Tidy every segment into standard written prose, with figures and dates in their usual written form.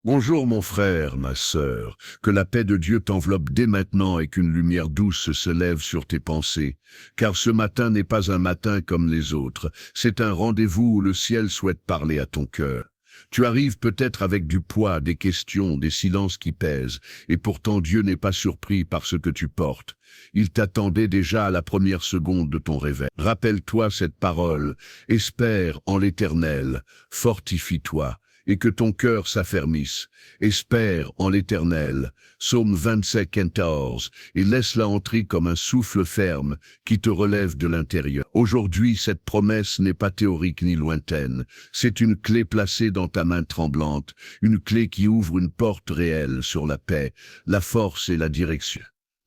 Bonjour mon frère, ma sœur, que la paix de Dieu t'enveloppe dès maintenant et qu'une lumière douce se lève sur tes pensées, car ce matin n'est pas un matin comme les autres, c'est un rendez-vous où le ciel souhaite parler à ton cœur. Tu arrives peut-être avec du poids, des questions, des silences qui pèsent, et pourtant Dieu n'est pas surpris par ce que tu portes. Il t'attendait déjà à la première seconde de ton réveil. Rappelle-toi cette parole, espère en l'Éternel, fortifie-toi, et que ton cœur s'affermisse. Espère en l'Éternel, Psaume 27:14, et laisse-la entrer comme un souffle ferme qui te relève de l'intérieur. Aujourd'hui, cette promesse n'est pas théorique ni lointaine, c'est une clé placée dans ta main tremblante, une clé qui ouvre une porte réelle sur la paix, la force et la direction.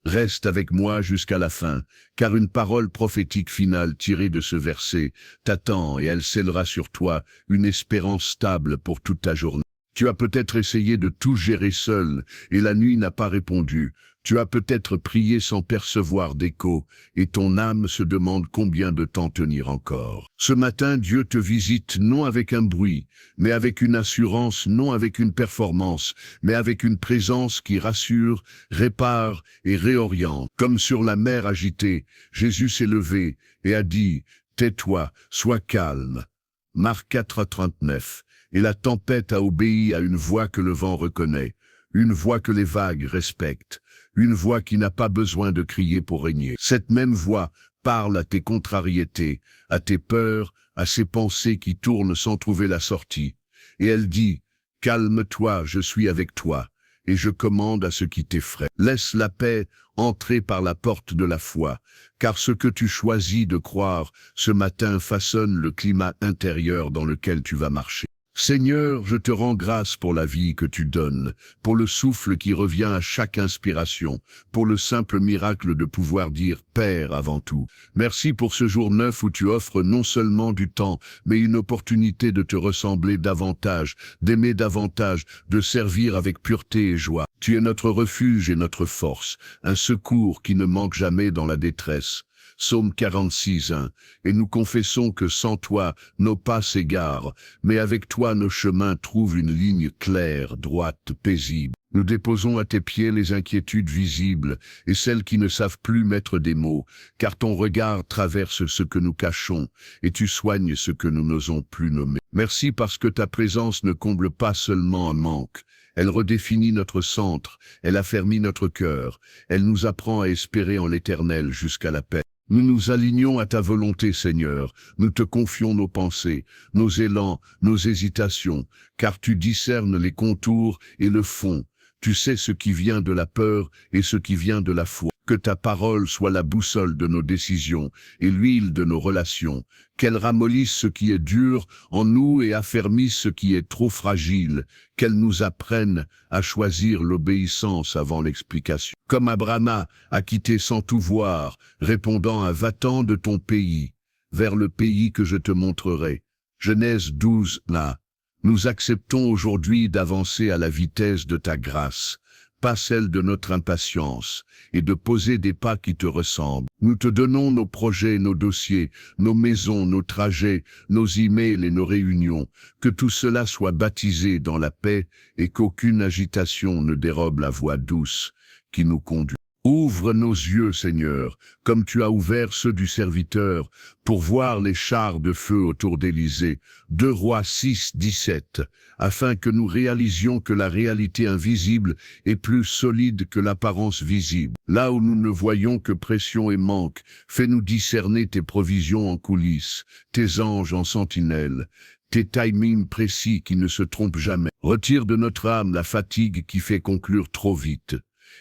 Reste avec moi jusqu'à la fin, car une parole prophétique finale tirée de ce verset t'attend et elle scellera sur toi une espérance stable pour toute ta journée. Tu as peut-être essayé de tout gérer seul et la nuit n'a pas répondu. Tu as peut-être prié sans percevoir d'écho et ton âme se demande combien de temps tenir encore. Ce matin, Dieu te visite non avec un bruit, mais avec une assurance, non avec une performance, mais avec une présence qui rassure, répare et réoriente. Comme sur la mer agitée, Jésus s'est levé et a dit « Tais-toi, sois calme ». Marc 4:39. Et la tempête a obéi à une voix que le vent reconnaît, une voix que les vagues respectent, une voix qui n'a pas besoin de crier pour régner. Cette même voix parle à tes contrariétés, à tes peurs, à ces pensées qui tournent sans trouver la sortie. Et elle dit, « Calme-toi, je suis avec toi, et je commande à ce qui t'effraie. Laisse la paix entrer par la porte de la foi, car ce que tu choisis de croire ce matin façonne le climat intérieur dans lequel tu vas marcher. » Seigneur, je te rends grâce pour la vie que tu donnes, pour le souffle qui revient à chaque inspiration, pour le simple miracle de pouvoir dire « Père » avant tout. Merci pour ce jour neuf où tu offres non seulement du temps, mais une opportunité de te ressembler davantage, d'aimer davantage, de servir avec pureté et joie. Tu es notre refuge et notre force, un secours qui ne manque jamais dans la détresse. Psaume 46:1, et nous confessons que sans toi, nos pas s'égarent, mais avec toi nos chemins trouvent une ligne claire, droite, paisible. Nous déposons à tes pieds les inquiétudes visibles et celles qui ne savent plus mettre des mots, car ton regard traverse ce que nous cachons et tu soignes ce que nous n'osons plus nommer. Merci parce que ta présence ne comble pas seulement un manque. Elle redéfinit notre centre, elle affermit notre cœur, elle nous apprend à espérer en l'Éternel jusqu'à la paix. Nous nous alignons à ta volonté, Seigneur. Nous te confions nos pensées, nos élans, nos hésitations, car tu discernes les contours et le fond. Tu sais ce qui vient de la peur et ce qui vient de la foi. Que ta parole soit la boussole de nos décisions et l'huile de nos relations. Qu'elle ramollisse ce qui est dur en nous et affermisse ce qui est trop fragile. Qu'elle nous apprenne à choisir l'obéissance avant l'explication. Comme Abraham a quitté sans tout voir, répondant à « Va-t'en de ton pays, vers le pays que je te montrerai ». Genèse 12:1. Nous acceptons aujourd'hui d'avancer à la vitesse de ta grâce, pas celle de notre impatience, et de poser des pas qui te ressemblent. Nous te donnons nos projets, nos dossiers, nos maisons, nos trajets, nos emails et nos réunions, que tout cela soit baptisé dans la paix et qu'aucune agitation ne dérobe la voie douce qui nous conduit. Ouvre nos yeux, Seigneur, comme tu as ouvert ceux du serviteur, pour voir les chars de feu autour d'Élysée. 2 Rois 6:17, afin que nous réalisions que la réalité invisible est plus solide que l'apparence visible. Là où nous ne voyons que pression et manque, fais-nous discerner tes provisions en coulisses, tes anges en sentinelle, tes timings précis qui ne se trompent jamais. Retire de notre âme la fatigue qui fait conclure trop vite.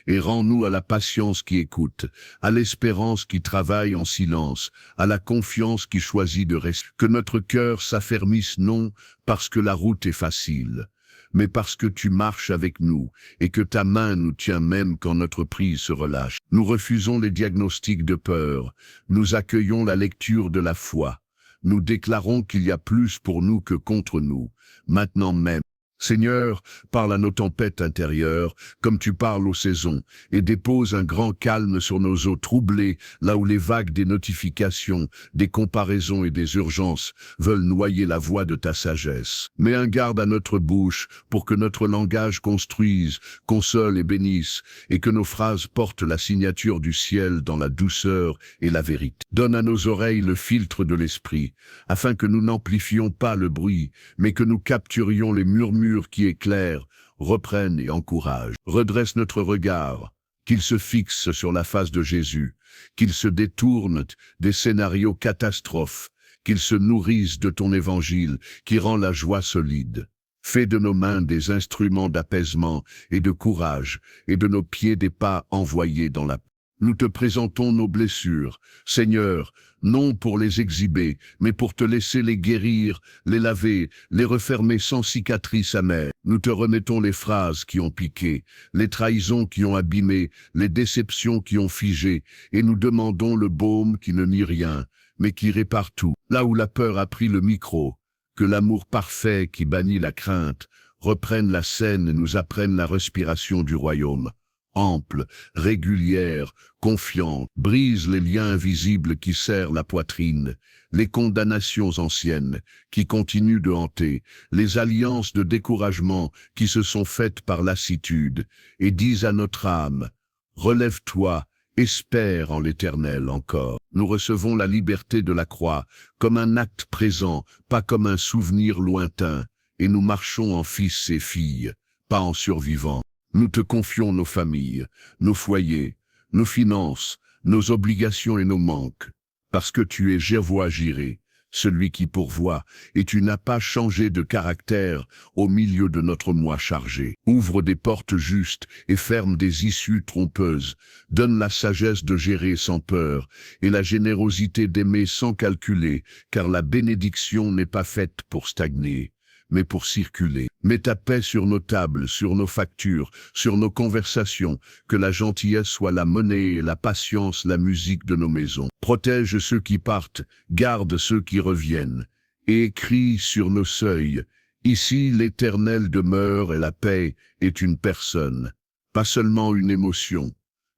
Et rends-nous à la patience qui écoute, à l'espérance qui travaille en silence, à la confiance qui choisit de rester. Que notre cœur s'affermisse non parce que la route est facile, mais parce que tu marches avec nous et que ta main nous tient même quand notre prise se relâche. Nous refusons les diagnostics de peur, nous accueillons la lecture de la foi. Nous déclarons qu'il y a plus pour nous que contre nous, maintenant même. Seigneur, parle à nos tempêtes intérieures, comme tu parles aux saisons, et dépose un grand calme sur nos eaux troublées, là où les vagues des notifications, des comparaisons et des urgences veulent noyer la voix de ta sagesse. Mets un garde à notre bouche pour que notre langage construise, console et bénisse, et que nos phrases portent la signature du ciel dans la douceur et la vérité. Donne à nos oreilles le filtre de l'esprit, afin que nous n'amplifions pas le bruit, mais que nous capturions les murmures qui éclairent, reprennent et encouragent. Redresse notre regard, qu'il se fixe sur la face de Jésus, qu'il se détourne des scénarios catastrophes, qu'il se nourrisse de ton évangile qui rend la joie solide. Fais de nos mains des instruments d'apaisement et de courage, et de nos pieds des pas envoyés dans la paix. Nous te présentons nos blessures, Seigneur, non pour les exhiber, mais pour te laisser les guérir, les laver, les refermer sans cicatrices amères. Nous te remettons les phrases qui ont piqué, les trahisons qui ont abîmé, les déceptions qui ont figé, et nous demandons le baume qui ne nie rien, mais qui répare tout. Là où la peur a pris le micro, que l'amour parfait qui bannit la crainte reprenne la scène et nous apprenne la respiration du royaume. Ample, régulière, confiante, brise les liens invisibles qui serrent la poitrine, les condamnations anciennes qui continuent de hanter, les alliances de découragement qui se sont faites par lassitude, et disent à notre âme, « Relève-toi, espère en l'Éternel encore. » Nous recevons la liberté de la croix comme un acte présent, pas comme un souvenir lointain, et nous marchons en fils et filles, pas en survivants. Nous te confions nos familles, nos foyers, nos finances, nos obligations et nos manques, parce que tu es Jéhovah-Jireh, celui qui pourvoit, et tu n'as pas changé de caractère au milieu de notre mois chargé. Ouvre des portes justes et ferme des issues trompeuses, donne la sagesse de gérer sans peur, et la générosité d'aimer sans calculer, car la bénédiction n'est pas faite pour stagner, mais pour circuler. Mets ta paix sur nos tables, sur nos factures, sur nos conversations, que la gentillesse soit la monnaie et la patience la musique de nos maisons. Protège ceux qui partent, garde ceux qui reviennent, et écris sur nos seuils, ici l'Éternel demeure et la paix est une personne, pas seulement une émotion.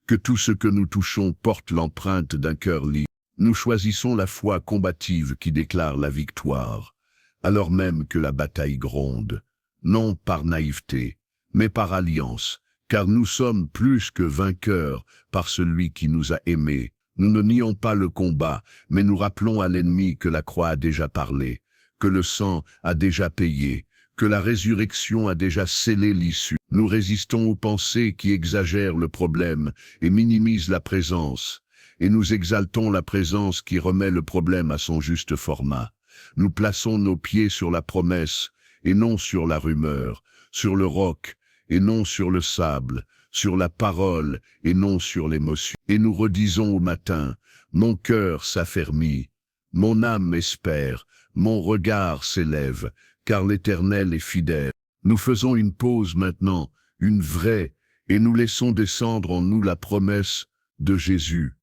Que tout ce que nous touchons porte l'empreinte d'un cœur libre. Nous choisissons la foi combative qui déclare la victoire, alors même que la bataille gronde, non par naïveté, mais par alliance, car nous sommes plus que vainqueurs par celui qui nous a aimés. Nous ne nions pas le combat, mais nous rappelons à l'ennemi que la croix a déjà parlé, que le sang a déjà payé, que la résurrection a déjà scellé l'issue. Nous résistons aux pensées qui exagèrent le problème et minimisent la présence, et nous exaltons la présence qui remet le problème à son juste format. Nous plaçons nos pieds sur la promesse, et non sur la rumeur, sur le roc, et non sur le sable, sur la parole, et non sur l'émotion. Et nous redisons au matin, mon cœur s'affermit, mon âme espère, mon regard s'élève, car l'Éternel est fidèle. Nous faisons une pause maintenant, une vraie, et nous laissons descendre en nous la promesse de Jésus.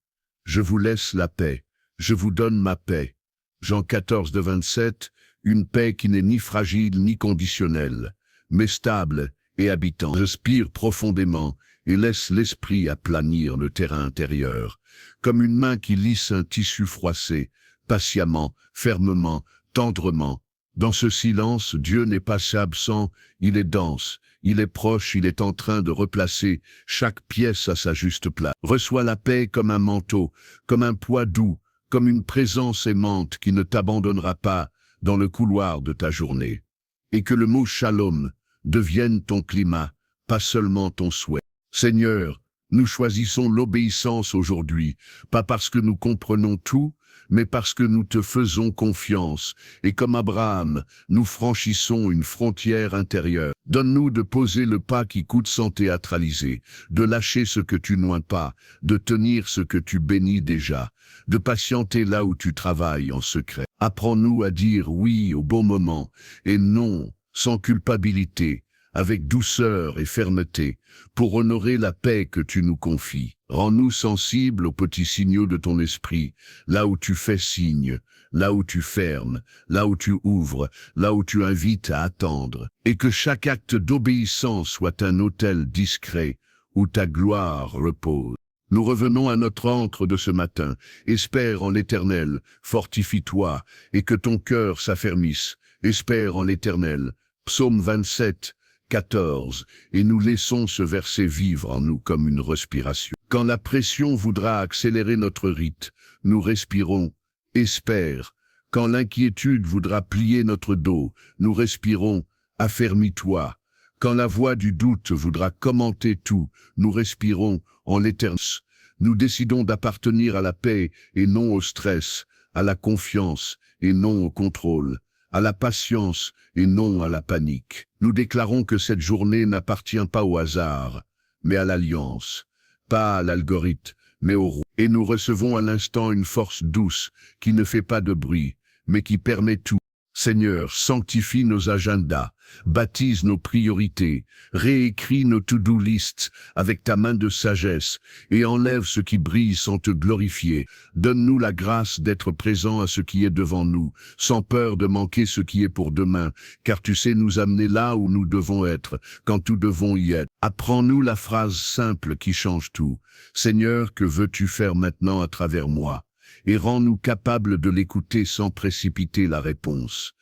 Je vous laisse la paix, je vous donne ma paix. Jean 14, 27, une paix qui n'est ni fragile ni conditionnelle, mais stable et habitante. Respire profondément et laisse l'esprit aplanir le terrain intérieur, comme une main qui lisse un tissu froissé, patiemment, fermement, tendrement. Dans ce silence, Dieu n'est pas absent, il est dense, il est proche, il est en train de replacer chaque pièce à sa juste place. Reçois la paix comme un manteau, comme un poids doux, comme une présence aimante qui ne t'abandonnera pas dans le couloir de ta journée. Et que le mot shalom devienne ton climat, pas seulement ton souhait. Seigneur, nous choisissons l'obéissance aujourd'hui, pas parce que nous comprenons tout, mais parce que nous te faisons confiance, et comme Abraham, nous franchissons une frontière intérieure. Donne-nous de poser le pas qui coûte sans théâtraliser, de lâcher ce que tu noies pas, de tenir ce que tu bénis déjà, de patienter là où tu travailles en secret. Apprends-nous à dire oui au bon moment, et non sans culpabilité, avec douceur et fermeté, pour honorer la paix que tu nous confies. Rends-nous sensibles aux petits signaux de ton esprit, là où tu fais signe, là où tu fermes, là où tu ouvres, là où tu invites à attendre, et que chaque acte d'obéissance soit un autel discret où ta gloire repose. Nous revenons à notre ancre de ce matin. Espère en l'Éternel, fortifie-toi, et que ton cœur s'affermisse. Espère en l'Éternel. Psaume 27, 14. Et nous laissons ce verset vivre en nous comme une respiration. Quand la pression voudra accélérer notre rite, nous respirons. Espère. Quand l'inquiétude voudra plier notre dos, nous respirons. Affermis-toi. Quand la voix du doute voudra commenter tout, nous respirons en l'Éternel. Nous décidons d'appartenir à la paix et non au stress, à la confiance et non au contrôle, à la patience et non à la panique. Nous déclarons que cette journée n'appartient pas au hasard, mais à l'alliance, pas à l'algorithme, mais au roi. Et nous recevons à l'instant une force douce qui ne fait pas de bruit, mais qui permet tout. Seigneur, sanctifie nos agendas, baptise nos priorités, réécris nos to-do lists avec ta main de sagesse et enlève ce qui brille sans te glorifier. Donne-nous la grâce d'être présents à ce qui est devant nous, sans peur de manquer ce qui est pour demain, car tu sais nous amener là où nous devons être, quand nous devons y être. Apprends-nous la phrase simple qui change tout. Seigneur, que veux-tu faire maintenant à travers moi? Et rends-nous capables de l'écouter sans précipiter la réponse.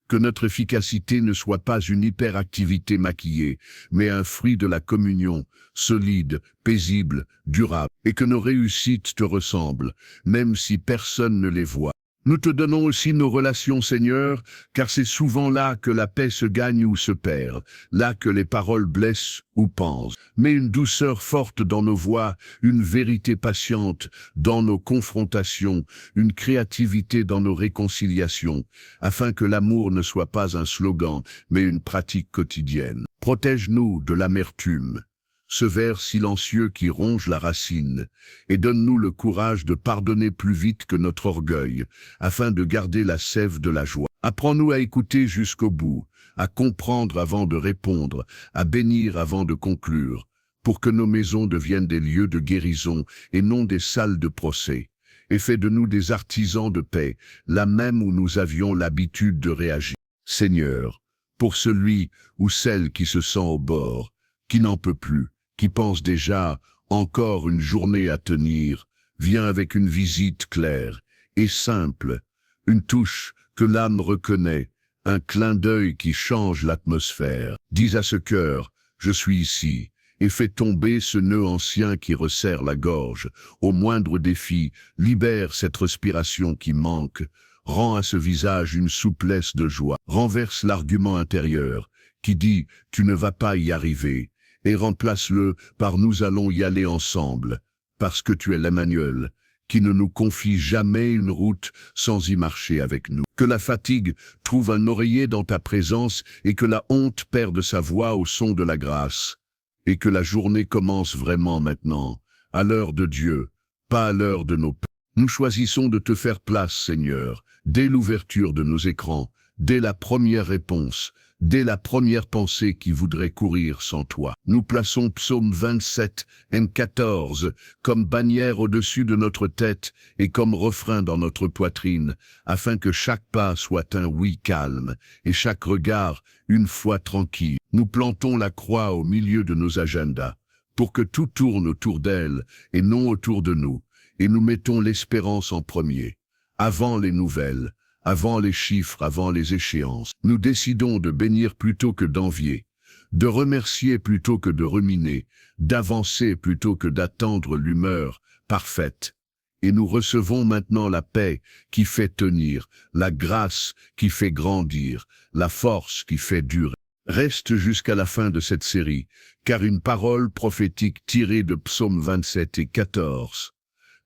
Que notre efficacité ne soit pas une hyperactivité maquillée, mais un fruit de la communion, solide, paisible, durable, et que nos réussites te ressemblent, même si personne ne les voit. Nous te donnons aussi nos relations, Seigneur, car c'est souvent là que la paix se gagne ou se perd, là que les paroles blessent ou pensent. Mais une douceur forte dans nos voix, une vérité patiente dans nos confrontations, une créativité dans nos réconciliations, afin que l'amour ne soit pas un slogan, mais une pratique quotidienne. Protège-nous de l'amertume, ce ver silencieux qui ronge la racine, et donne-nous le courage de pardonner plus vite que notre orgueil, afin de garder la sève de la joie. Apprends-nous à écouter jusqu'au bout, à comprendre avant de répondre, à bénir avant de conclure, pour que nos maisons deviennent des lieux de guérison et non des salles de procès. Et fais de nous des artisans de paix, là même où nous avions l'habitude de réagir. Seigneur, pour celui ou celle qui se sent au bord, qui n'en peut plus, qui pense déjà encore une journée à tenir, vient avec une visite claire et simple, une touche que l'âme reconnaît, un clin d'œil qui change l'atmosphère. Dis à ce cœur, je suis ici, et fais tomber ce nœud ancien qui resserre la gorge. Au moindre défi, libère cette respiration qui manque, rend à ce visage une souplesse de joie, renverse l'argument intérieur qui dit « tu ne vas pas y arriver », et remplace-le par « nous allons y aller ensemble », parce que tu es l'Emmanuel, qui ne nous confie jamais une route sans y marcher avec nous. Que la fatigue trouve un oreiller dans ta présence et que la honte perde sa voix au son de la grâce. Et que la journée commence vraiment maintenant, à l'heure de Dieu, pas à l'heure de nos peurs. Nous choisissons de te faire place, Seigneur, dès l'ouverture de nos écrans, dès la première réponse, dès la première pensée qui voudrait courir sans toi. Nous plaçons Psaume 27, M14, comme bannière au-dessus de notre tête et comme refrain dans notre poitrine, afin que chaque pas soit un oui calme et chaque regard une foi tranquille. Nous plantons la croix au milieu de nos agendas, pour que tout tourne autour d'elle et non autour de nous, et nous mettons l'espérance en premier, avant les nouvelles, avant les chiffres, avant les échéances. Nous décidons de bénir plutôt que d'envier, de remercier plutôt que de ruminer, d'avancer plutôt que d'attendre l'humeur parfaite. Et nous recevons maintenant la paix qui fait tenir, la grâce qui fait grandir, la force qui fait durer. Reste jusqu'à la fin de cette série, car une parole prophétique tirée de Psaume 27 et 14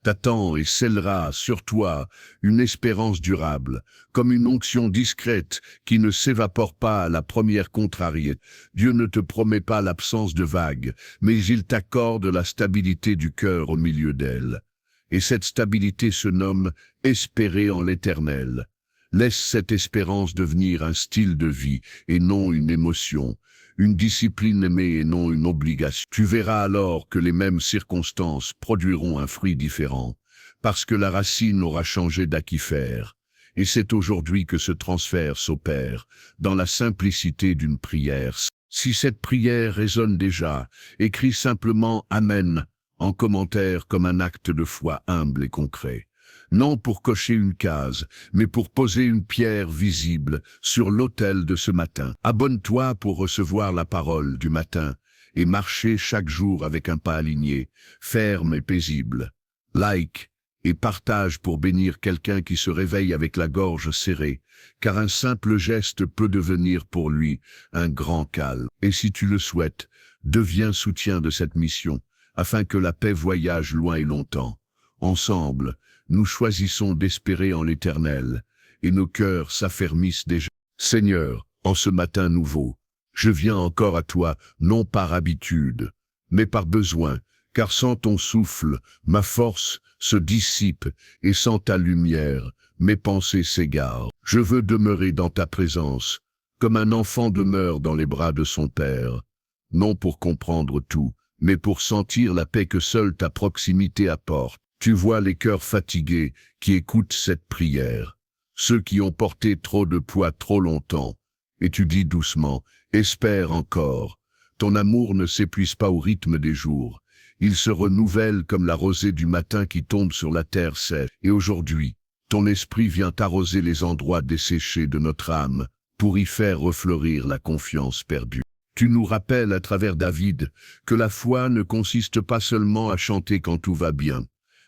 t'attend et scellera sur toi une espérance durable, comme une onction discrète qui ne s'évapore pas à la première contrariété. Dieu ne te promet pas l'absence de vagues, mais il t'accorde la stabilité du cœur au milieu d'elle. Et cette stabilité se nomme « espérer en l'Éternel ». Laisse cette espérance devenir un style de vie et non une émotion, une discipline aimée et non une obligation. Tu verras alors que les mêmes circonstances produiront un fruit différent, parce que la racine aura changé d'aquifère. Et c'est aujourd'hui que ce transfert s'opère, dans la simplicité d'une prière. Si cette prière résonne déjà, écris simplement « Amen » en commentaire comme un acte de foi humble et concret. Non pour cocher une case, mais pour poser une pierre visible sur l'autel de ce matin. Abonne-toi pour recevoir la parole du matin et marcher chaque jour avec un pas aligné, ferme et paisible. Like et partage pour bénir quelqu'un qui se réveille avec la gorge serrée, car un simple geste peut devenir pour lui un grand calme. Et si tu le souhaites, deviens soutien de cette mission, afin que la paix voyage loin et longtemps. Ensemble, nous choisissons d'espérer en l'Éternel, et nos cœurs s'affermissent déjà. Seigneur, en ce matin nouveau, je viens encore à toi, non par habitude, mais par besoin, car sans ton souffle, ma force se dissipe, et sans ta lumière, mes pensées s'égarent. Je veux demeurer dans ta présence, comme un enfant demeure dans les bras de son père, non pour comprendre tout, mais pour sentir la paix que seule ta proximité apporte. Tu vois les cœurs fatigués qui écoutent cette prière, ceux qui ont porté trop de poids trop longtemps, et tu dis doucement, espère encore, ton amour ne s'épuise pas au rythme des jours, il se renouvelle comme la rosée du matin qui tombe sur la terre sèche, et aujourd'hui, ton esprit vient arroser les endroits desséchés de notre âme, pour y faire refleurir la confiance perdue. Tu nous rappelles à travers David que la foi ne consiste pas seulement à chanter quand tout va bien,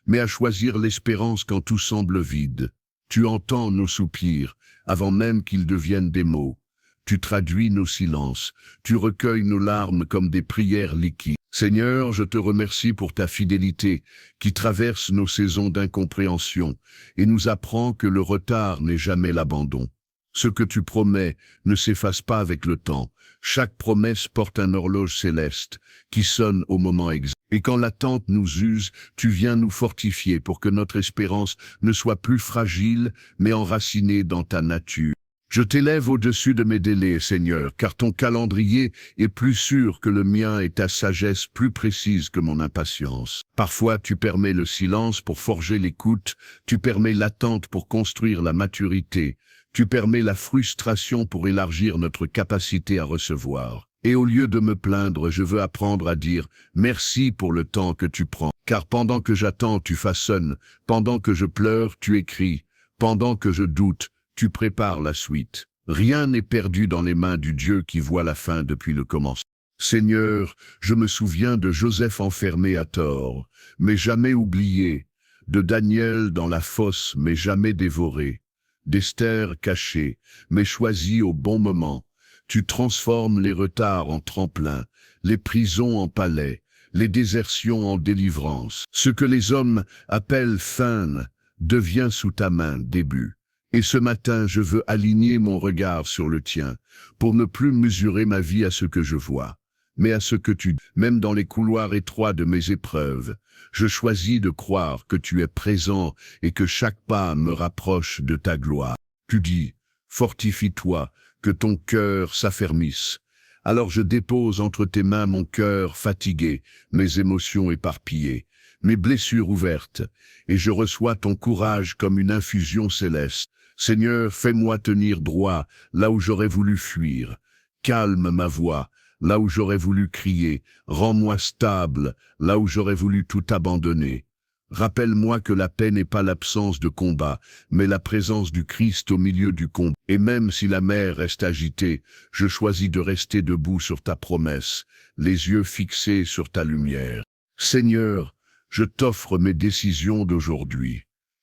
mais à choisir l'espérance quand tout semble vide. Tu entends nos soupirs, avant même qu'ils deviennent des mots. Tu traduis nos silences, tu recueilles nos larmes comme des prières liquides. Seigneur, je te remercie pour ta fidélité qui traverse nos saisons d'incompréhension et nous apprend que le retard n'est jamais l'abandon. Ce que tu promets ne s'efface pas avec le temps. Chaque promesse porte un horloge céleste qui sonne au moment exact. Et quand l'attente nous use, tu viens nous fortifier pour que notre espérance ne soit plus fragile, mais enracinée dans ta nature. Je t'élève au-dessus de mes délais, Seigneur, car ton calendrier est plus sûr que le mien et ta sagesse plus précise que mon impatience. Parfois, tu permets le silence pour forger l'écoute, tu permets l'attente pour construire la maturité, tu permets la frustration pour élargir notre capacité à recevoir. Et au lieu de me plaindre, je veux apprendre à dire « Merci pour le temps que tu prends ». Car pendant que j'attends, tu façonnes, pendant que je pleure, tu écris, pendant que je doute, tu prépares la suite. Rien n'est perdu dans les mains du Dieu qui voit la fin depuis le commencement. Seigneur, je me souviens de Joseph enfermé à tort, mais jamais oublié, de Daniel dans la fosse, mais jamais dévoré, d'Esther cachée, mais choisie au bon moment. Tu transformes les retards en tremplin, les prisons en palais, les désertions en délivrance. Ce que les hommes appellent fin devient sous ta main début. Et ce matin, je veux aligner mon regard sur le tien, pour ne plus mesurer ma vie à ce que je vois, mais à ce que tu dis. Même dans les couloirs étroits de mes épreuves, je choisis de croire que tu es présent et que chaque pas me rapproche de ta gloire. Tu dis, fortifie-toi, que ton cœur s'affermisse. Alors je dépose entre tes mains mon cœur fatigué, mes émotions éparpillées, mes blessures ouvertes, et je reçois ton courage comme une infusion céleste. Seigneur, fais-moi tenir droit là où j'aurais voulu fuir. Calme ma voix là où j'aurais voulu crier. Rends-moi stable là où j'aurais voulu tout abandonner. Rappelle-moi que la paix n'est pas l'absence de combat, mais la présence du Christ au milieu du combat. Et même si la mer reste agitée, je choisis de rester debout sur ta promesse, les yeux fixés sur ta lumière. Seigneur, je t'offre mes décisions d'aujourd'hui.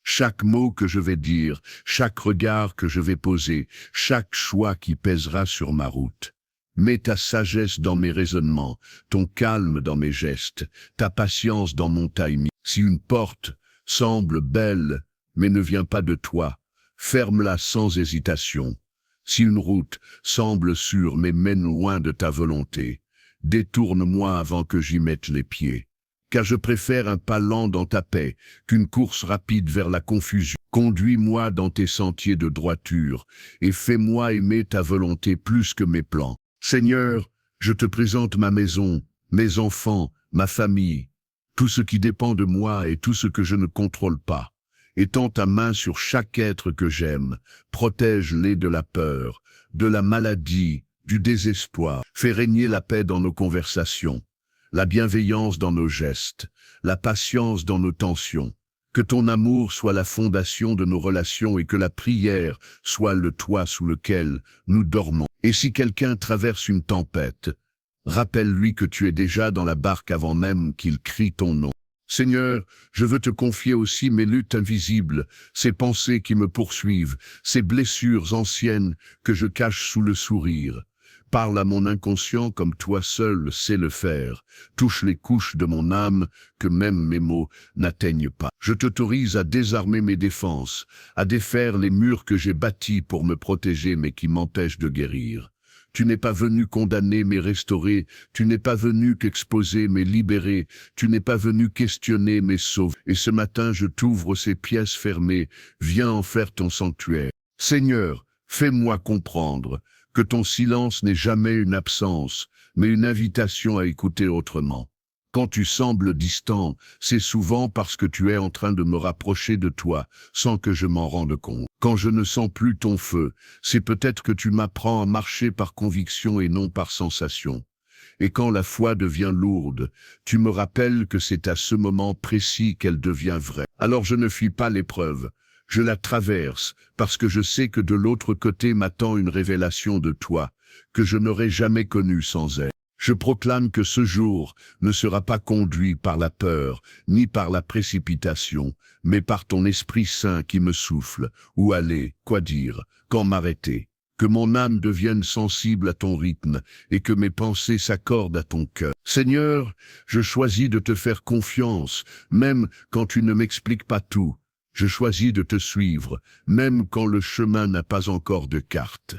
Chaque mot que je vais dire, chaque regard que je vais poser, chaque choix qui pèsera sur ma route. Mets ta sagesse dans mes raisonnements, ton calme dans mes gestes, ta patience dans mon timing. Si une porte semble belle, mais ne vient pas de toi, ferme-la sans hésitation. Si une route semble sûre, mais mène loin de ta volonté, détourne-moi avant que j'y mette les pieds. Car je préfère un pas lent dans ta paix qu'une course rapide vers la confusion. Conduis-moi dans tes sentiers de droiture et fais-moi aimer ta volonté plus que mes plans. Seigneur, Je te présente ma maison, mes enfants, ma famille, tout ce qui dépend de moi et tout ce que je ne contrôle pas. Étends ta main sur chaque être que j'aime, protège-les de la peur, de la maladie, du désespoir. Fais régner la paix dans nos conversations, la bienveillance dans nos gestes, la patience dans nos tensions. Que ton amour soit la fondation de nos relations et que la prière soit le toit sous lequel nous dormons. Et si quelqu'un traverse une tempête, rappelle-lui que tu es déjà dans la barque avant même qu'il crie ton nom. Seigneur, je veux te confier aussi mes luttes invisibles, ces pensées qui me poursuivent, ces blessures anciennes que je cache sous le sourire. Parle à mon inconscient comme toi seul sais le faire. Touche les couches de mon âme que même mes mots n'atteignent pas. Je t'autorise à désarmer mes défenses, à défaire les murs que j'ai bâtis pour me protéger mais qui m'empêchent de guérir. Tu n'es pas venu condamner mais restaurer, tu n'es pas venu qu'exposer mais libérer, tu n'es pas venu questionner mais sauver. Et ce matin je t'ouvre ces pièces fermées, viens en faire ton sanctuaire. Seigneur, fais-moi comprendre que ton silence n'est jamais une absence, mais une invitation à écouter autrement. Quand tu sembles distant, c'est souvent parce que tu es en train de me rapprocher de toi, sans que je m'en rende compte. Quand je ne sens plus ton feu, c'est peut-être que tu m'apprends à marcher par conviction et non par sensation. Et quand la foi devient lourde, tu me rappelles que c'est à ce moment précis qu'elle devient vraie. Alors je ne fuis pas l'épreuve. Je la traverse, parce que je sais que de l'autre côté m'attend une révélation de toi, que je n'aurais jamais connue sans elle. Je proclame que ce jour ne sera pas conduit par la peur, ni par la précipitation, mais par ton Esprit Saint qui me souffle, où aller, quoi dire, quand m'arrêter. Que mon âme devienne sensible à ton rythme, et que mes pensées s'accordent à ton cœur. Seigneur, je choisis de te faire confiance, même quand tu ne m'expliques pas tout. Je choisis de te suivre, même quand le chemin n'a pas encore de carte.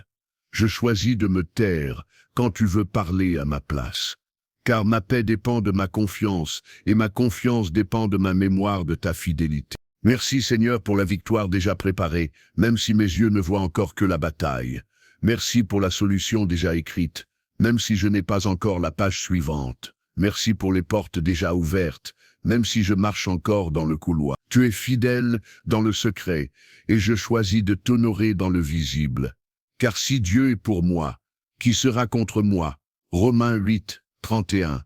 Je choisis de me taire quand tu veux parler à ma place. Car ma paix dépend de ma confiance, et ma confiance dépend de ma mémoire de ta fidélité. Merci Seigneur pour la victoire déjà préparée, même si mes yeux ne voient encore que la bataille. Merci pour la solution déjà écrite, même si je n'ai pas encore la page suivante. Merci pour les portes déjà ouvertes, même si je marche encore dans le couloir. Tu es fidèle dans le secret, et je choisis de t'honorer dans le visible. Car si Dieu est pour moi, qui sera contre moi? Romains 8, 31.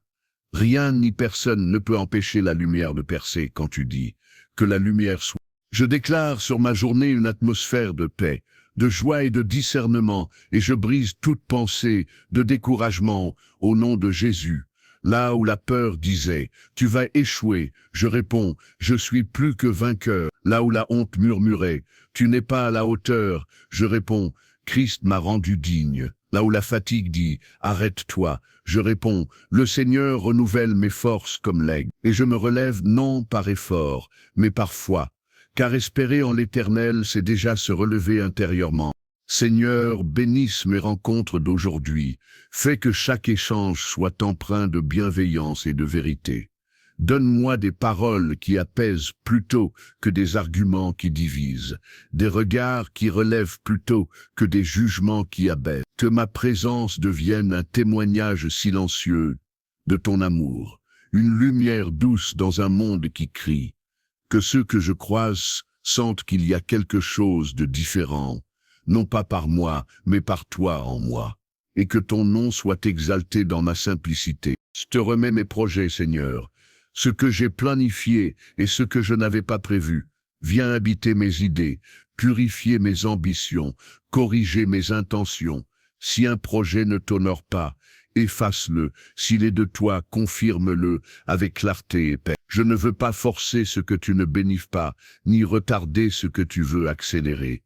Rien ni personne ne peut empêcher la lumière de percer quand tu dis que la lumière soit. Je déclare sur ma journée une atmosphère de paix, de joie et de discernement, et je brise toute pensée de découragement au nom de Jésus. Là où la peur disait « Tu vas échouer », je réponds « Je suis plus que vainqueur ». Là où la honte murmurait « Tu n'es pas à la hauteur », je réponds « Christ m'a rendu digne ». Là où la fatigue dit « Arrête-toi », je réponds « Le Seigneur renouvelle mes forces comme l'aigle ». Et je me relève non par effort, mais par foi. Car espérer en l'Éternel, c'est déjà se relever intérieurement. Seigneur, bénisse mes rencontres d'aujourd'hui. Fais que chaque échange soit empreint de bienveillance et de vérité. Donne-moi des paroles qui apaisent plutôt que des arguments qui divisent, des regards qui relèvent plutôt que des jugements qui abaissent. Que ma présence devienne un témoignage silencieux de ton amour, une lumière douce dans un monde qui crie. Que ceux que je croise sentent qu'il y a quelque chose de différent, non pas par moi, mais par toi en moi, et que ton nom soit exalté dans ma simplicité. Je te remets mes projets, Seigneur, ce que j'ai planifié et ce que je n'avais pas prévu. Viens habiter mes idées, purifier mes ambitions, corriger mes intentions. Si un projet ne t'honore pas, efface-le. S'il est de toi, confirme-le avec clarté et paix. Je ne veux pas forcer ce que tu ne bénis pas, ni retarder ce que tu veux accélérer.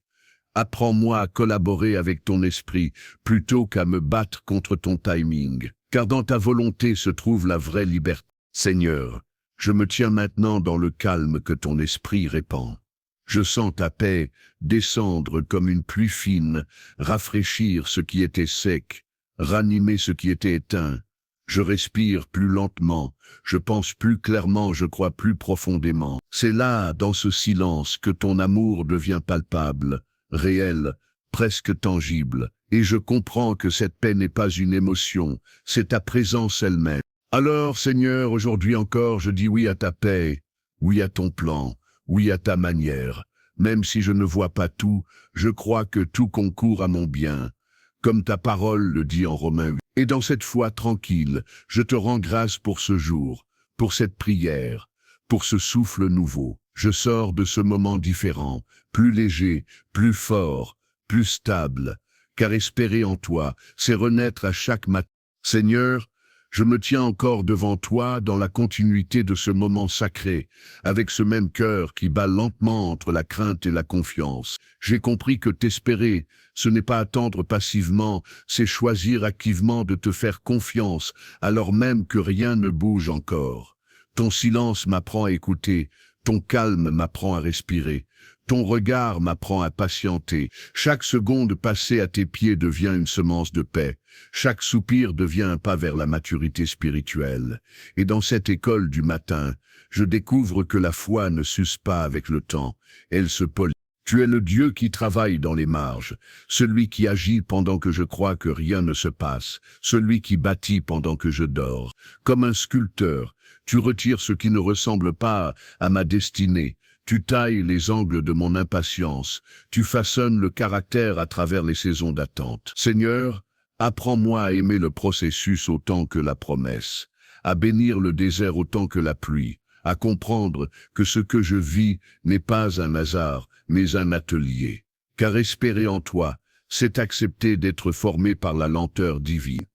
Apprends-moi à collaborer avec ton esprit, plutôt qu'à me battre contre ton timing. Car dans ta volonté se trouve la vraie liberté. Seigneur, je me tiens maintenant dans le calme que ton esprit répand. Je sens ta paix descendre comme une pluie fine, rafraîchir ce qui était sec, ranimer ce qui était éteint. Je respire plus lentement, je pense plus clairement, je crois plus profondément. C'est là, dans ce silence, que ton amour devient palpable, réel, presque tangible, et je comprends que cette paix n'est pas une émotion, c'est ta présence elle-même. Alors, Seigneur, aujourd'hui encore, je dis oui à ta paix, oui à ton plan, oui à ta manière. Même si je ne vois pas tout, je crois que tout concourt à mon bien, comme ta parole le dit en Romains 8. Et dans cette foi tranquille, je te rends grâce pour ce jour, pour cette prière, pour ce souffle nouveau. Je sors de ce moment différent, plus léger, plus fort, plus stable, car espérer en toi, c'est renaître à chaque matin. Seigneur, je me tiens encore devant toi dans la continuité de ce moment sacré, avec ce même cœur qui bat lentement entre la crainte et la confiance. J'ai compris que t'espérer, ce n'est pas attendre passivement, c'est choisir activement de te faire confiance, alors même que rien ne bouge encore. Ton silence m'apprend à écouter, ton calme m'apprend à respirer. Ton regard m'apprend à patienter. Chaque seconde passée à tes pieds devient une semence de paix. Chaque soupir devient un pas vers la maturité spirituelle. Et dans cette école du matin, je découvre que la foi ne s'use pas avec le temps. Elle se polit. Tu es le Dieu qui travaille dans les marges, celui qui agit pendant que je crois que rien ne se passe, celui qui bâtit pendant que je dors. Comme un sculpteur, tu retires ce qui ne ressemble pas à ma destinée. Tu tailles les angles de mon impatience, tu façonnes le caractère à travers les saisons d'attente. Seigneur, apprends-moi à aimer le processus autant que la promesse, à bénir le désert autant que la pluie, à comprendre que ce que je vis n'est pas un hasard, mais un atelier. Car espérer en toi, c'est accepter d'être formé par la lenteur divine.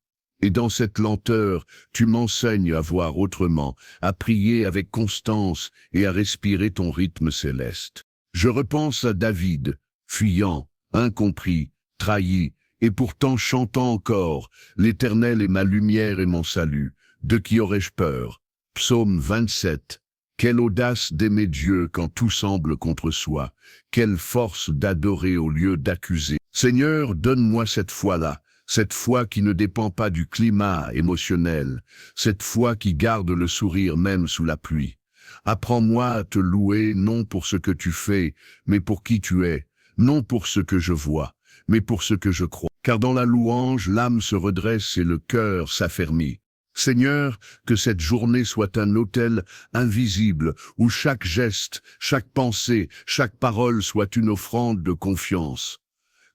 Et dans cette lenteur, tu m'enseignes à voir autrement, à prier avec constance et à respirer ton rythme céleste. Je repense à David, fuyant, incompris, trahi, et pourtant chantant encore, l'Éternel est ma lumière et mon salut, de qui aurais-je peur? Psaume 27. Quelle audace d'aimer Dieu quand tout semble contre soi, quelle force d'adorer au lieu d'accuser. Seigneur, donne-moi cette foi-là, cette foi qui ne dépend pas du climat émotionnel, cette foi qui garde le sourire même sous la pluie. Apprends-moi à te louer non pour ce que tu fais, mais pour qui tu es, non pour ce que je vois, mais pour ce que je crois. Car dans la louange, l'âme se redresse et le cœur s'affermit. Seigneur, que cette journée soit un autel invisible où chaque geste, chaque pensée, chaque parole soit une offrande de confiance.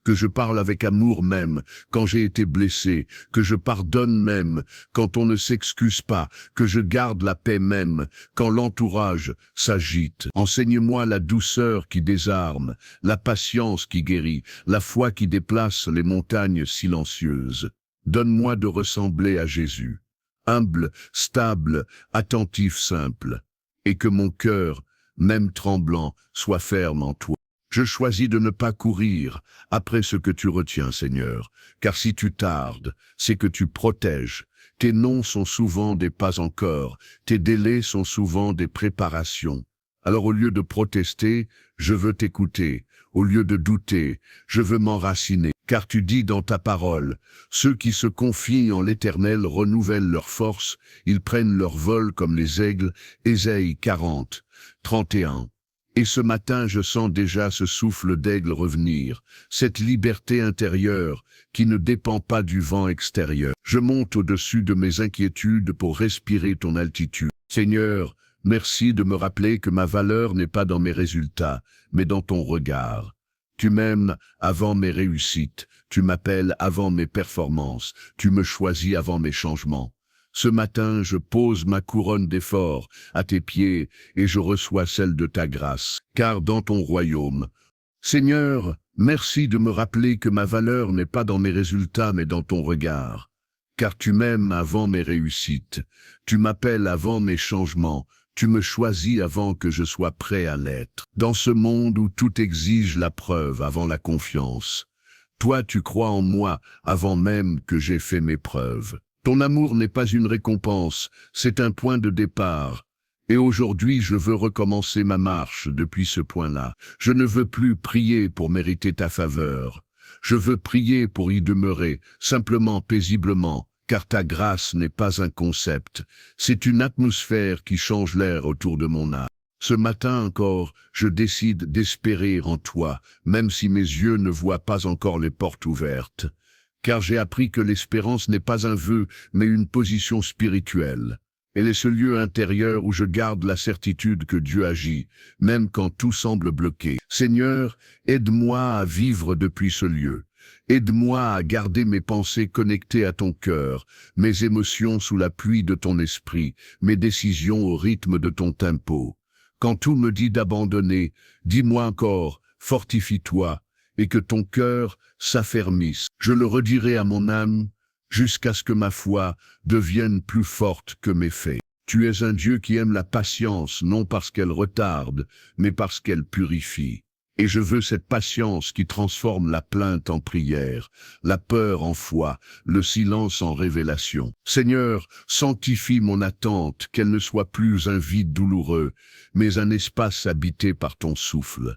Que je parle avec amour même quand j'ai été blessé, que je pardonne même quand on ne s'excuse pas, que je garde la paix même quand l'entourage s'agite. Enseigne-moi la douceur qui désarme, la patience qui guérit, la foi qui déplace les montagnes silencieuses. Donne-moi de ressembler à Jésus, humble, stable, attentif, simple, et que mon cœur, même tremblant, soit ferme en toi. Je choisis de ne pas courir après ce que tu retiens, Seigneur, car si tu tardes, c'est que tu protèges. Tes noms sont souvent des pas encore, tes délais sont souvent des préparations. Alors au lieu de protester, je veux t'écouter. Au lieu de douter, je veux m'enraciner. Car tu dis dans ta parole, ceux qui se confient en l'Éternel renouvellent leur force, ils prennent leur vol comme les aigles. Ésaïe 40, 31. Et ce matin, je sens déjà ce souffle d'aigle revenir, cette liberté intérieure qui ne dépend pas du vent extérieur. Je monte au-dessus de mes inquiétudes pour respirer ton altitude. Seigneur, merci de me rappeler que ma valeur n'est pas dans mes résultats, mais dans ton regard. Tu m'aimes avant mes réussites, tu m'appelles avant mes performances, tu me choisis avant mes changements. Ce matin, je pose ma couronne d'efforts à tes pieds et je reçois celle de ta grâce, car dans ton royaume. Seigneur, merci de me rappeler que ma valeur n'est pas dans mes résultats mais dans ton regard. Car tu m'aimes avant mes réussites, tu m'appelles avant mes changements, tu me choisis avant que je sois prêt à l'être. Dans ce monde où tout exige la preuve avant la confiance, toi tu crois en moi avant même que j'aie fait mes preuves. Ton amour n'est pas une récompense, c'est un point de départ. Et aujourd'hui, je veux recommencer ma marche depuis ce point-là. Je ne veux plus prier pour mériter ta faveur. Je veux prier pour y demeurer, simplement, paisiblement, car ta grâce n'est pas un concept. C'est une atmosphère qui change l'air autour de mon âme. Ce matin encore, je décide d'espérer en toi, même si mes yeux ne voient pas encore les portes ouvertes. Car j'ai appris que l'espérance n'est pas un vœu, mais une position spirituelle. Elle est ce lieu intérieur où je garde la certitude que Dieu agit, même quand tout semble bloqué. Seigneur, aide-moi à vivre depuis ce lieu. Aide-moi à garder mes pensées connectées à ton cœur, mes émotions sous la pluie de ton esprit, mes décisions au rythme de ton tempo. Quand tout me dit d'abandonner, dis-moi encore, fortifie-toi, et que ton cœur s'affermisse. Je le redirai à mon âme, jusqu'à ce que ma foi devienne plus forte que mes faits. Tu es un Dieu qui aime la patience, non parce qu'elle retarde, mais parce qu'elle purifie. Et je veux cette patience qui transforme la plainte en prière, la peur en foi, le silence en révélation. Seigneur, sanctifie mon attente, qu'elle ne soit plus un vide douloureux, mais un espace habité par ton souffle.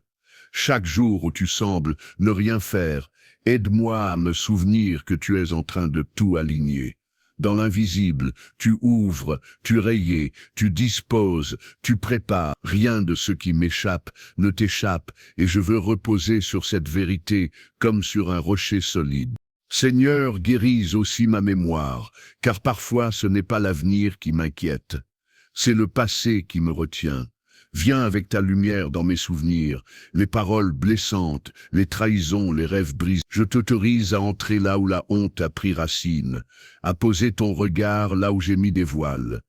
Chaque jour où tu sembles ne rien faire, aide-moi à me souvenir que tu es en train de tout aligner. Dans l'invisible, tu ouvres, tu rayes, tu disposes, tu prépares. Rien de ce qui m'échappe ne t'échappe, et je veux reposer sur cette vérité comme sur un rocher solide. Seigneur, guéris aussi ma mémoire, car parfois ce n'est pas l'avenir qui m'inquiète. C'est le passé qui me retient. Viens avec ta lumière dans mes souvenirs, les paroles blessantes, les trahisons, les rêves brisés. Je t'autorise à entrer là où la honte a pris racine, à poser ton regard là où j'ai mis des voiles.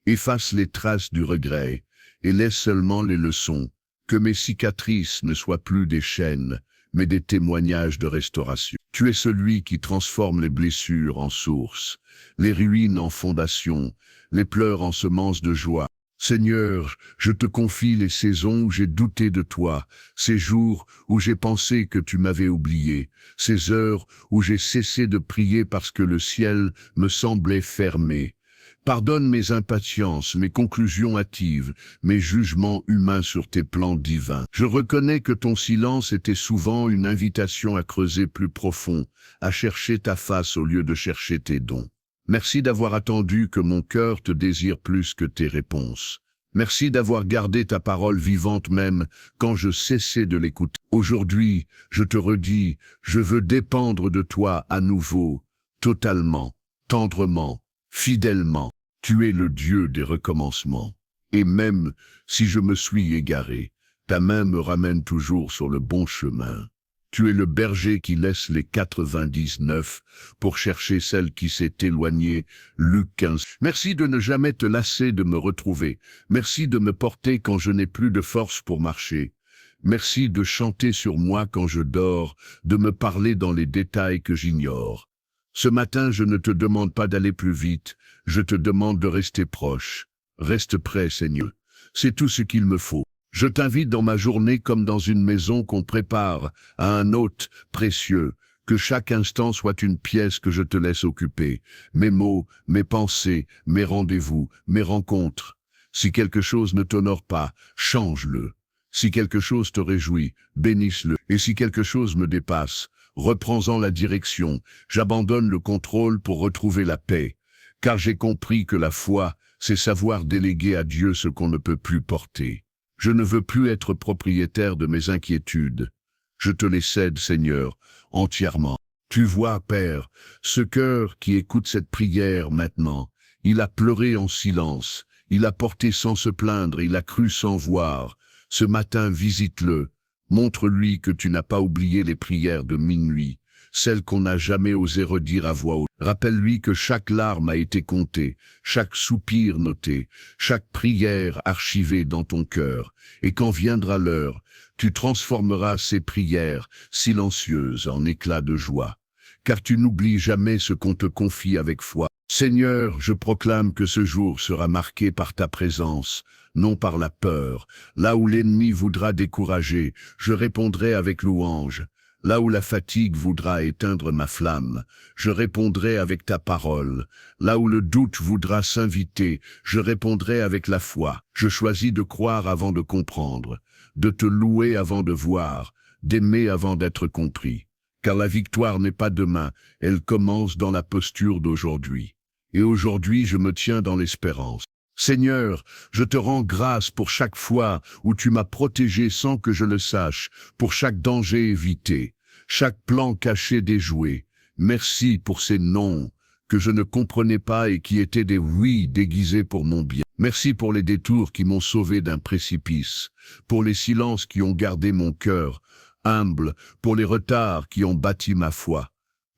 Efface les traces du regret et laisse seulement les leçons. Que mes cicatrices ne soient plus des chaînes, mais des témoignages de restauration. Tu es celui qui transforme les blessures en source, les ruines en fondations, les pleurs en semences de joie. Seigneur, je te confie les saisons où j'ai douté de toi, ces jours où j'ai pensé que tu m'avais oublié, ces heures où j'ai cessé de prier parce que le ciel me semblait fermé. Pardonne mes impatiences, mes conclusions hâtives, mes jugements humains sur tes plans divins. Je reconnais que ton silence était souvent une invitation à creuser plus profond, à chercher ta face au lieu de chercher tes dons. Merci d'avoir attendu que mon cœur te désire plus que tes réponses. Merci d'avoir gardé ta parole vivante même quand je cessais de l'écouter. Aujourd'hui, je te redis, je veux dépendre de toi à nouveau, totalement, tendrement, fidèlement. Tu es le Dieu des recommencements. Et même si je me suis égaré, ta main me ramène toujours sur le bon chemin. Tu es le berger qui laisse les 99 pour chercher celle qui s'est éloignée. Luc 15. Merci de ne jamais te lasser de me retrouver. Merci de me porter quand je n'ai plus de force pour marcher. Merci de chanter sur moi quand je dors, de me parler dans les détails que j'ignore. Ce matin, je ne te demande pas d'aller plus vite, je te demande de rester proche. Reste près, Seigneur. C'est tout ce qu'il me faut. Je t'invite dans ma journée comme dans une maison qu'on prépare à un hôte précieux, que chaque instant soit une pièce que je te laisse occuper. Mes mots, mes pensées, mes rendez-vous, mes rencontres. Si quelque chose ne t'honore pas, change-le. Si quelque chose te réjouit, bénisse-le. Et si quelque chose me dépasse, reprends-en la direction. J'abandonne le contrôle pour retrouver la paix. Car j'ai compris que la foi, c'est savoir déléguer à Dieu ce qu'on ne peut plus porter. Je ne veux plus être propriétaire de mes inquiétudes. Je te les cède, Seigneur, entièrement. Tu vois, Père, ce cœur qui écoute cette prière maintenant, il a pleuré en silence, il a porté sans se plaindre, il a cru sans voir. Ce matin, visite-le, montre-lui que tu n'as pas oublié les prières de minuit, celles qu'on n'a jamais osé redire à voix haute. Rappelle-lui que chaque larme a été comptée, chaque soupir noté, chaque prière archivée dans ton cœur, et quand viendra l'heure, tu transformeras ces prières silencieuses en éclats de joie, car tu n'oublies jamais ce qu'on te confie avec foi. Seigneur, je proclame que ce jour sera marqué par ta présence, non par la peur. Là où l'ennemi voudra décourager, je répondrai avec louange. Là où la fatigue voudra éteindre ma flamme, je répondrai avec ta parole. Là où le doute voudra s'inviter, je répondrai avec la foi. Je choisis de croire avant de comprendre, de te louer avant de voir, d'aimer avant d'être compris. Car la victoire n'est pas demain, elle commence dans la posture d'aujourd'hui. Et aujourd'hui je me tiens dans l'espérance. Seigneur, je te rends grâce pour chaque fois où tu m'as protégé sans que je le sache, pour chaque danger évité, chaque plan caché déjoué. Merci pour ces non que je ne comprenais pas et qui étaient des oui déguisés pour mon bien. Merci pour les détours qui m'ont sauvé d'un précipice, pour les silences qui ont gardé mon cœur humble, pour les retards qui ont bâti ma foi.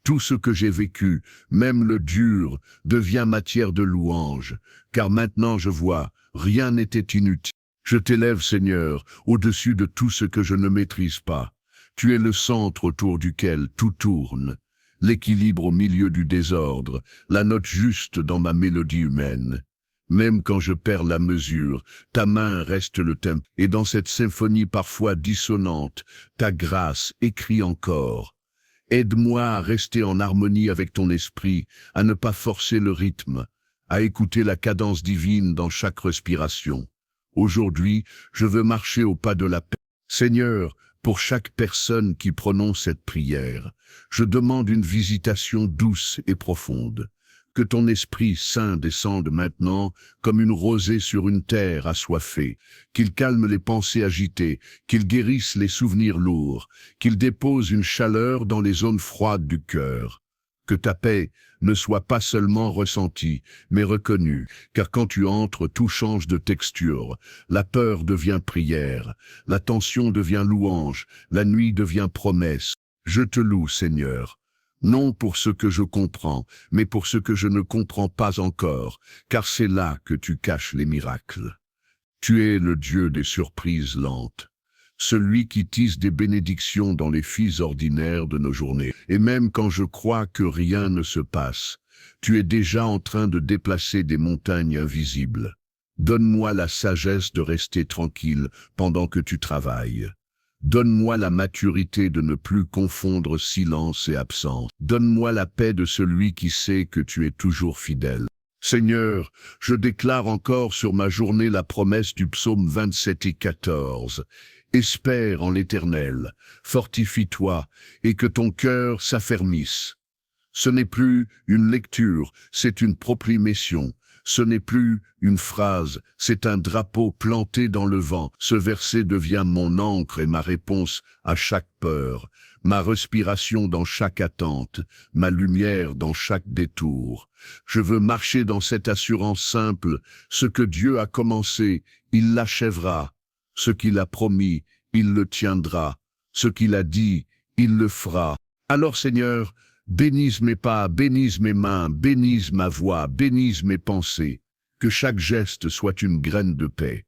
Tout ce que j'ai vécu, même le dur, devient matière de louange, car maintenant je vois, rien n'était inutile. Je t'élève, Seigneur, au-dessus de tout ce que je ne maîtrise pas. Tu es le centre autour duquel tout tourne, l'équilibre au milieu du désordre, la note juste dans ma mélodie humaine. Même quand je perds la mesure, ta main reste le tempo, et dans cette symphonie parfois dissonante, ta grâce écrit encore. Aide-moi à rester en harmonie avec ton esprit, à ne pas forcer le rythme, à écouter la cadence divine dans chaque respiration. Aujourd'hui, je veux marcher au pas de la paix. Seigneur, pour chaque personne qui prononce cette prière, je demande une visitation douce et profonde. Que ton Esprit Saint descende maintenant comme une rosée sur une terre assoiffée, qu'il calme les pensées agitées, qu'il guérisse les souvenirs lourds, qu'il dépose une chaleur dans les zones froides du cœur. Que ta paix ne soit pas seulement ressentie, mais reconnue, car quand tu entres, tout change de texture. La peur devient prière, la tension devient louange, la nuit devient promesse. Je te loue, Seigneur. Non pour ce que je comprends, mais pour ce que je ne comprends pas encore, car c'est là que tu caches les miracles. Tu es le Dieu des surprises lentes, celui qui tisse des bénédictions dans les filles ordinaires de nos journées. Et même quand je crois que rien ne se passe, tu es déjà en train de déplacer des montagnes invisibles. Donne-moi la sagesse de rester tranquille pendant que tu travailles. Donne-moi la maturité de ne plus confondre silence et absence. Donne-moi la paix de celui qui sait que tu es toujours fidèle. Seigneur, je déclare encore sur ma journée la promesse du psaume 27 et 14. Espère en l'Éternel, fortifie-toi, et que ton cœur s'affermisse. Ce n'est plus une lecture, c'est une proclamation. Ce n'est plus une phrase, c'est un drapeau planté dans le vent. Ce verset devient mon encre et ma réponse à chaque peur, ma respiration dans chaque attente, ma lumière dans chaque détour. Je veux marcher dans cette assurance simple, ce que Dieu a commencé, il l'achèvera. Ce qu'il a promis, il le tiendra. Ce qu'il a dit, il le fera. Alors Seigneur, bénisse mes pas, bénisse mes mains, bénisse ma voix, bénisse mes pensées. Que chaque geste soit une graine de paix.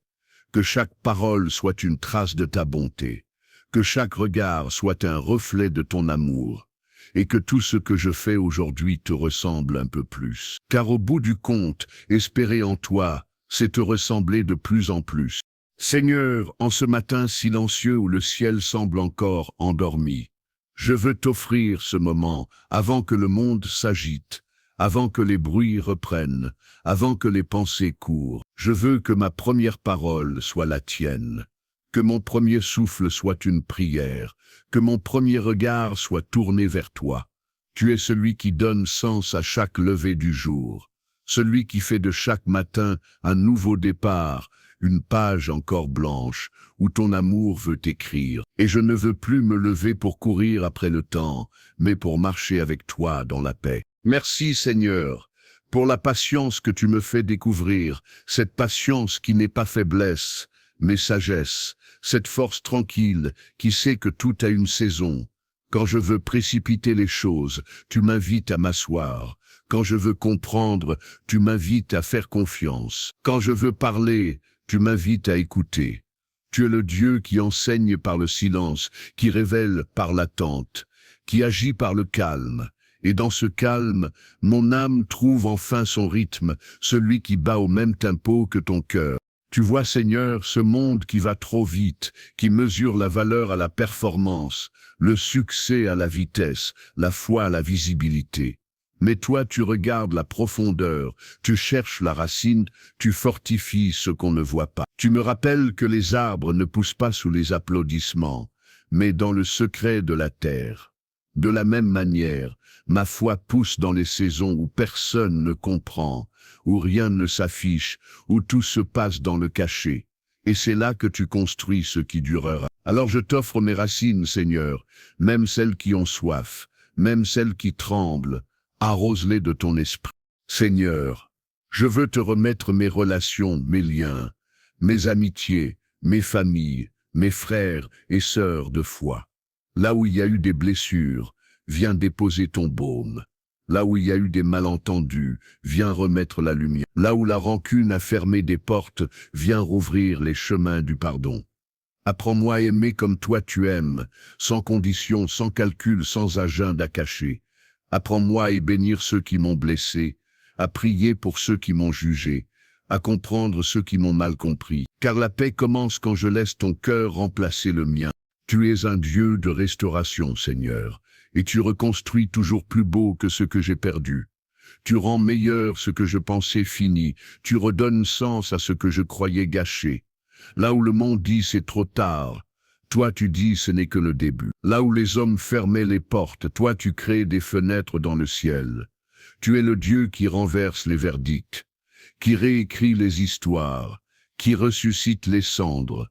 Que chaque parole soit une trace de ta bonté. Que chaque regard soit un reflet de ton amour. Et que tout ce que je fais aujourd'hui te ressemble un peu plus. Car au bout du compte, espérer en toi, c'est te ressembler de plus en plus. Seigneur, en ce matin silencieux où le ciel semble encore endormi, je veux t'offrir ce moment avant que le monde s'agite, avant que les bruits reprennent, avant que les pensées courent. Je veux que ma première parole soit la tienne, que mon premier souffle soit une prière, que mon premier regard soit tourné vers toi. Tu es celui qui donne sens à chaque lever du jour, celui qui fait de chaque matin un nouveau départ, une page encore blanche, où ton amour veut écrire. Et je ne veux plus me lever pour courir après le temps, mais pour marcher avec toi dans la paix. Merci Seigneur, pour la patience que tu me fais découvrir, cette patience qui n'est pas faiblesse, mais sagesse, cette force tranquille qui sait que tout a une saison. Quand je veux précipiter les choses, tu m'invites à m'asseoir. Quand je veux comprendre, tu m'invites à faire confiance. Quand je veux parler, tu m'invites à écouter. Tu es le Dieu qui enseigne par le silence, qui révèle par l'attente, qui agit par le calme. Et dans ce calme, mon âme trouve enfin son rythme, celui qui bat au même tempo que ton cœur. Tu vois, Seigneur, ce monde qui va trop vite, qui mesure la valeur à la performance, le succès à la vitesse, la foi à la visibilité. Mais toi, tu regardes la profondeur, tu cherches la racine, tu fortifies ce qu'on ne voit pas. Tu me rappelles que les arbres ne poussent pas sous les applaudissements, mais dans le secret de la terre. De la même manière, ma foi pousse dans les saisons où personne ne comprend, où rien ne s'affiche, où tout se passe dans le cachet. Et c'est là que tu construis ce qui durera. Alors je t'offre mes racines, Seigneur, même celles qui ont soif, même celles qui tremblent, arrose-les de ton esprit. Seigneur, je veux te remettre mes relations, mes liens, mes amitiés, mes familles, mes frères et sœurs de foi. Là où il y a eu des blessures, viens déposer ton baume. Là où il y a eu des malentendus, viens remettre la lumière. Là où la rancune a fermé des portes, viens rouvrir les chemins du pardon. Apprends-moi à aimer comme toi tu aimes, sans condition, sans calcul, sans agenda caché. Apprends-moi à bénir ceux qui m'ont blessé, à prier pour ceux qui m'ont jugé, à comprendre ceux qui m'ont mal compris. Car la paix commence quand je laisse ton cœur remplacer le mien. Tu es un Dieu de restauration, Seigneur, et tu reconstruis toujours plus beau que ce que j'ai perdu. Tu rends meilleur ce que je pensais fini, tu redonnes sens à ce que je croyais gâché. Là où le monde dit c'est trop tard, toi tu dis ce n'est que le début. Là où les hommes fermaient les portes, toi tu crées des fenêtres dans le ciel. Tu es le Dieu qui renverse les verdicts, qui réécrit les histoires, qui ressuscite les cendres.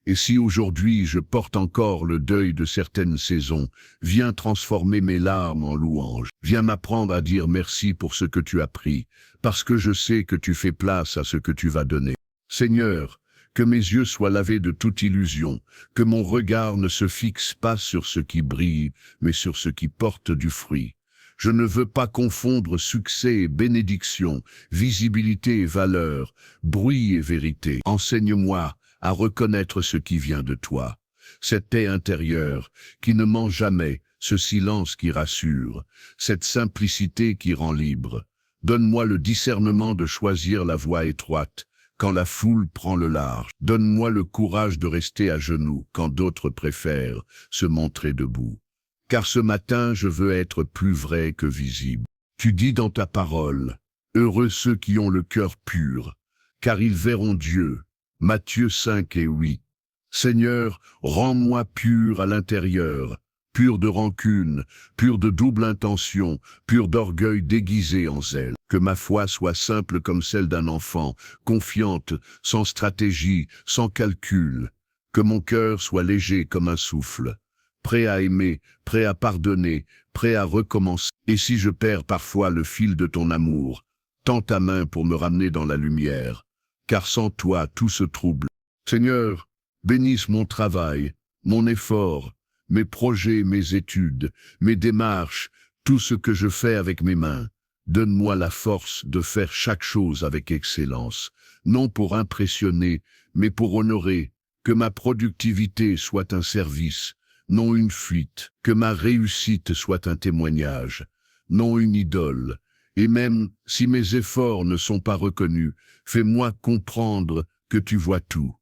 Et si aujourd'hui je porte encore le deuil de certaines saisons, viens transformer mes larmes en louanges. Viens m'apprendre à dire merci pour ce que tu as pris, parce que je sais que tu fais place à ce que tu vas donner. Seigneur, que mes yeux soient lavés de toute illusion, que mon regard ne se fixe pas sur ce qui brille, mais sur ce qui porte du fruit. Je ne veux pas confondre succès et bénédiction, visibilité et valeur, bruit et vérité. Enseigne-moi à reconnaître ce qui vient de toi, cette paix intérieure qui ne ment jamais, ce silence qui rassure, cette simplicité qui rend libre. Donne-moi le discernement de choisir la voie étroite, quand la foule prend le large. Donne-moi le courage de rester à genoux, quand d'autres préfèrent se montrer debout. Car ce matin, je veux être plus vrai que visible. Tu dis dans ta parole, « Heureux ceux qui ont le cœur pur, car ils verront Dieu. » Matthieu 5 et 8. Seigneur, rends-moi pur à l'intérieur, pur de rancune, pur de double intention, pur d'orgueil déguisé en zèle. Que ma foi soit simple comme celle d'un enfant, confiante, sans stratégie, sans calcul. Que mon cœur soit léger comme un souffle, prêt à aimer, prêt à pardonner, prêt à recommencer. Et si je perds parfois le fil de ton amour, tends ta main pour me ramener dans la lumière. Car sans toi, tout se trouble. Seigneur, bénisse mon travail, mon effort, mes projets, mes études, mes démarches, tout ce que je fais avec mes mains. Donne-moi la force de faire chaque chose avec excellence, non pour impressionner, mais pour honorer. Que ma productivité soit un service, non une fuite. Que ma réussite soit un témoignage, non une idole. Et même si mes efforts ne sont pas reconnus, fais-moi comprendre que tu vois tout.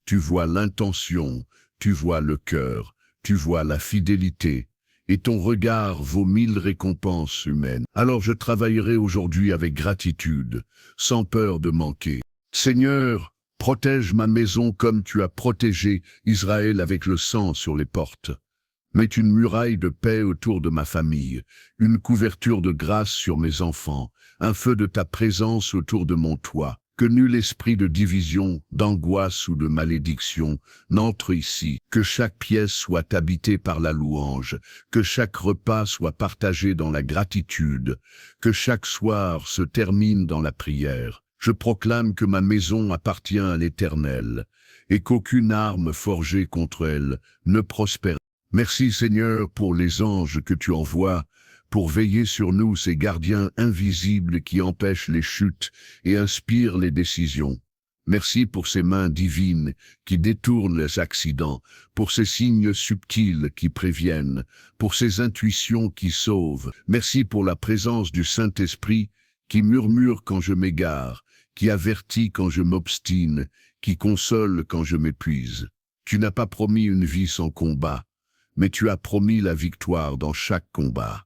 Tu vois l'intention, tu vois le cœur, tu vois la fidélité, et ton regard vaut 1000 récompenses humaines. Alors je travaillerai aujourd'hui avec gratitude, sans peur de manquer. Seigneur, protège ma maison comme tu as protégé Israël avec le sang sur les portes. Mets une muraille de paix autour de ma famille, une couverture de grâce sur mes enfants, un feu de ta présence autour de mon toit. Que nul esprit de division, d'angoisse ou de malédiction n'entre ici. Que chaque pièce soit habitée par la louange, que chaque repas soit partagé dans la gratitude, que chaque soir se termine dans la prière. Je proclame que ma maison appartient à l'Éternel, et qu'aucune arme forgée contre elle ne prospère. Merci Seigneur pour les anges que tu envoies, pour veiller sur nous ces gardiens invisibles qui empêchent les chutes et inspirent les décisions. Merci pour ces mains divines qui détournent les accidents, pour ces signes subtils qui préviennent, pour ces intuitions qui sauvent. Merci pour la présence du Saint-Esprit qui murmure quand je m'égare, qui avertit quand je m'obstine, qui console quand je m'épuise. Tu n'as pas promis une vie sans combat, mais tu as promis la victoire dans chaque combat.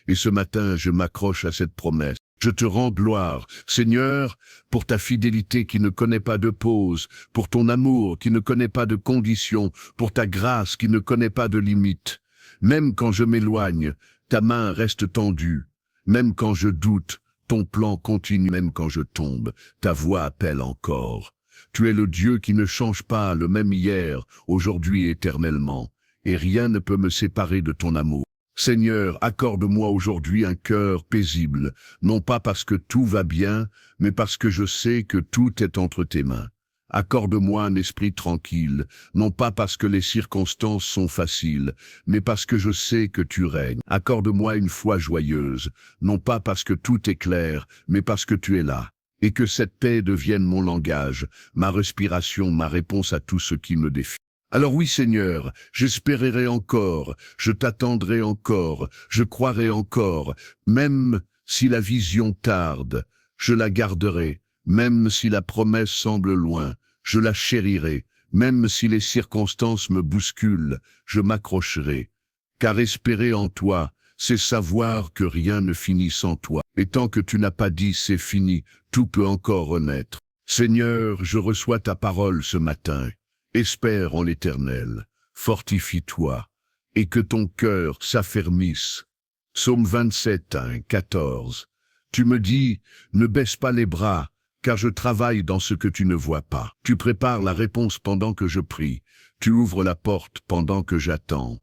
Et ce matin, je m'accroche à cette promesse. Je te rends gloire, Seigneur, pour ta fidélité qui ne connaît pas de pause, pour ton amour qui ne connaît pas de conditions, pour ta grâce qui ne connaît pas de limites. Même quand je m'éloigne, ta main reste tendue. Même quand je doute, ton plan continue. Même quand je tombe, ta voix appelle encore. Tu es le Dieu qui ne change pas, le même hier, aujourd'hui et éternellement, et rien ne peut me séparer de ton amour. Seigneur, accorde-moi aujourd'hui un cœur paisible, non pas parce que tout va bien, mais parce que je sais que tout est entre tes mains. Accorde-moi un esprit tranquille, non pas parce que les circonstances sont faciles, mais parce que je sais que tu règnes. Accorde-moi une foi joyeuse, non pas parce que tout est clair, mais parce que tu es là. Et que cette paix devienne mon langage, ma respiration, ma réponse à tout ce qui me défie. Alors oui, Seigneur, j'espérerai encore, je t'attendrai encore, je croirai encore, même si la vision tarde, je la garderai, même si la promesse semble loin, je la chérirai, même si les circonstances me bousculent, je m'accrocherai. Car espérer en toi, c'est savoir que rien ne finit sans toi. Et tant que tu n'as pas dit c'est fini, tout peut encore renaître. Seigneur, je reçois ta parole ce matin. Espère en l'Éternel, fortifie-toi, et que ton cœur s'affermisse. Psaume 27, 1, 14. Tu me dis, ne baisse pas les bras, car je travaille dans ce que tu ne vois pas. Tu prépares la réponse pendant que je prie, tu ouvres la porte pendant que j'attends.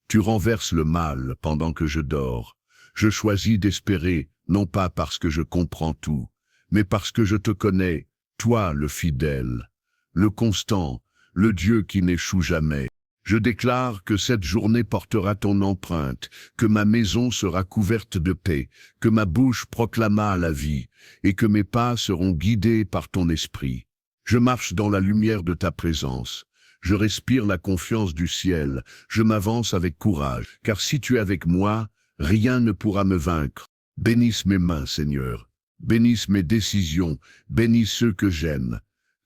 Tu renverses le mal pendant que je dors. Je choisis d'espérer, non pas parce que je comprends tout, mais parce que je te connais, toi le fidèle, le constant, le Dieu qui n'échoue jamais. Je déclare que cette journée portera ton empreinte, que ma maison sera couverte de paix, que ma bouche proclamera la vie, et que mes pas seront guidés par ton esprit. Je marche dans la lumière de ta présence. Je respire la confiance du ciel, je m'avance avec courage, car si tu es avec moi, rien ne pourra me vaincre. Bénisse mes mains, Seigneur, bénisse mes décisions, bénis ceux que j'aime.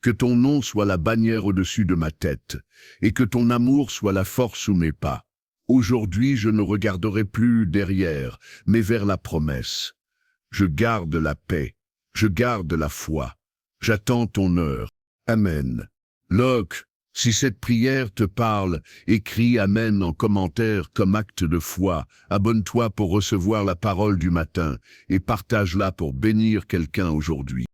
Que ton nom soit la bannière au-dessus de ma tête, et que ton amour soit la force sous mes pas. Aujourd'hui, je ne regarderai plus derrière, mais vers la promesse. Je garde la paix, je garde la foi, j'attends ton heure. Amen. Locke, si cette prière te parle, écris Amen en commentaire comme acte de foi. Abonne-toi pour recevoir la parole du matin et partage-la pour bénir quelqu'un aujourd'hui.